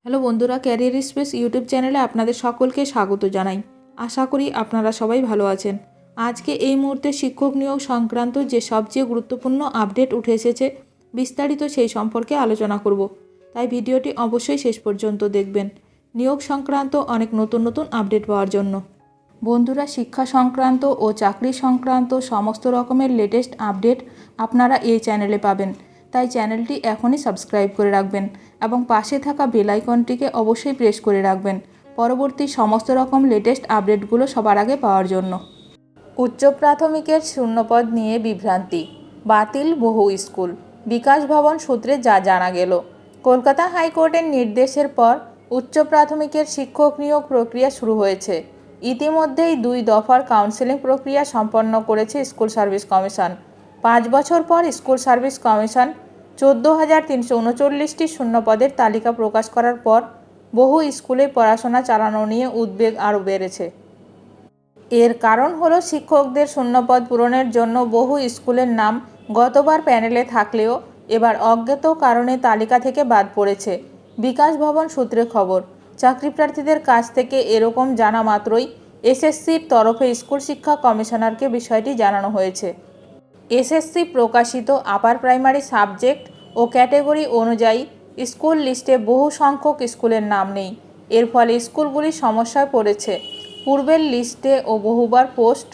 Hello বন্ধুরা, career space YouTube চ্যানেলে আপনাদের সকলকে স্বাগত জানাই। আশা করি আপনারা সবাই ভালো আছেন। আজকে এই মুহূর্তে শিক্ষক নিয়োগ সংক্রান্ত যে সবচেয়ে গুরুত্বপূর্ণ আপডেট উঠে এসেছে, বিস্তারিত সেই সম্পর্কে আলোচনা করব। তাই ভিডিওটি অবশ্যই শেষ পর্যন্ত দেখবেন নিয়োগ সংক্রান্ত অনেক নতুন নতুন আপডেট পাওয়ার জন্য। বন্ধুরা, শিক্ষা সংক্রান্ত ও চাকরি সংক্রান্ত সমস্ত রকমের লেটেস্ট আপডেট আপনারা এই চ্যানেলে পাবেন। তাই চ্যানেলটি এখনই সাবস্ক্রাইব করে রাখবেন এবং পাশে থাকা বেল আইকনটিকে অবশ্যই প্রেস করে রাখবেন পরবর্তী সমস্ত রকম লেটেস্ট আপডেটগুলো সবার আগে পাওয়ার জন্য। উচ্চ প্রাথমিকের শূন্যপদ নিয়ে বিভ্রান্তি, বাতিল বহু স্কুল। বিকাশ ভবন সূত্রে যা জানা গেল, কলকাতা হাইকোর্টের নির্দেশের পর উচ্চ প্রাথমিকের শিক্ষক নিয়োগ প্রক্রিয়া শুরু হয়েছে। ইতিমধ্যেই 2 দফার কাউন্সেলিং প্রক্রিয়া সম্পন্ন করেছে স্কুল সার্ভিস কমিশন। 5 বছর পর স্কুল সার্ভিস কমিশন 14,339টি শূন্যপদের তালিকা প্রকাশ করার পর বহু স্কুলে পড়াশোনা চালানো নিয়ে উদ্বেগ আরও বেড়েছে। এর কারণ হলো শিক্ষকদের শূন্যপদ পূরণের জন্য বহু স্কুলের নাম গতবার প্যানেলে থাকলেও এবার অজ্ঞাত কারণে তালিকা থেকে বাদ পড়েছে। বিকাশ ভবন সূত্রে খবর, চাকরি প্রার্থীদের কাছ থেকে এরকম জানা মাত্রই এসএসসির তরফে স্কুল শিক্ষা কমিশনারকে বিষয়টি জানানো হয়েছে। এসএসসি প্রকাশিত আপার প্রাইমারি সাবজেক্ট ও ক্যাটেগরি অনুযায়ী স্কুল লিস্টে বহু সংখ্যক স্কুলের নাম নেই। এর ফলে স্কুলগুলি সমস্যায় পড়েছে। পূর্বের লিস্টে ও বহুবার পোস্ট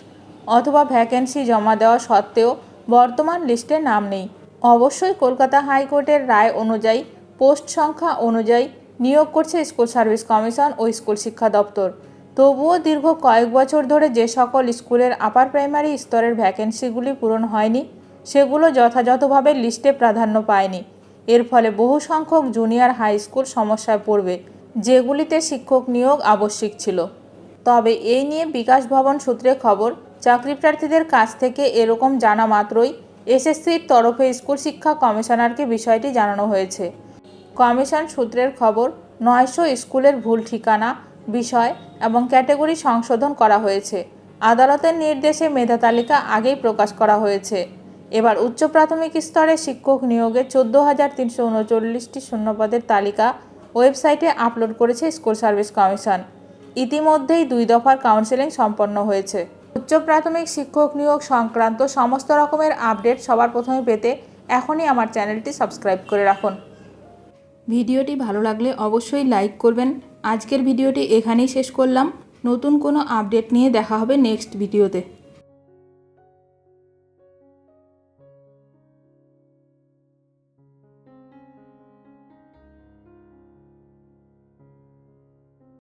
অথবা ভ্যাকেন্সি জমা দেওয়া সত্ত্বেও বর্তমান লিস্টে নাম নেই। অবশ্যই কলকাতা হাইকোর্টের রায় অনুযায়ী পোস্ট সংখ্যা অনুযায়ী নিয়োগ করছে স্কুল সার্ভিস কমিশন ও স্কুল শিক্ষা দপ্তর। তবুও দীর্ঘ কয়েক বছর ধরে যে সকল স্কুলের আপার প্রাইমারি স্তরের ভ্যাকেন্সিগুলি পূরণ হয়নি, সেগুলো যথাযথভাবে লিস্টে প্রাধান্য পায়নি। এর ফলে বহু সংখ্যক জুনিয়র হাই স্কুল সমস্যায় পড়বে, যেগুলিতে শিক্ষক নিয়োগ আবশ্যিক ছিল। তবে এই নিয়ে বিকাশ ভবন সূত্রে খবর, চাকরি প্রার্থীদের কাছ থেকে এরকম জানা মাত্রই এসএসসির তরফে স্কুল শিক্ষা কমিশনারকে বিষয়টি জানানো হয়েছে। কমিশন সূত্রের খবর, 900 স্কুলের ভুল ঠিকানা, বিষয় এবং ক্যাটেগরি সংশোধন করা হয়েছে। আদালতের নির্দেশে মেধা তালিকা আগেই প্রকাশ করা হয়েছে। এবার উচ্চ প্রাথমিক স্তরে শিক্ষক নিয়োগে 14,339টি শূন্যপদের তালিকা ওয়েবসাইটে আপলোড করেছে স্কুল সার্ভিস কমিশন। ইতিমধ্যেই 2 দফার কাউন্সেলিং সম্পন্ন হয়েছে। উচ্চ প্রাথমিক শিক্ষক নিয়োগ সংক্রান্ত সমস্ত রকমের আপডেট সবার প্রথমে পেতে এখনই আমার চ্যানেলটি সাবস্ক্রাইব করে রাখুন। ভিডিওটি ভালো লাগলে অবশ্যই লাইক করবেন। আজকের ভিডিওটি এখানেই শেষ করলাম। নতুন কোনো আপডেট নিয়ে দেখা হবে নেক্সট ভিডিওতে।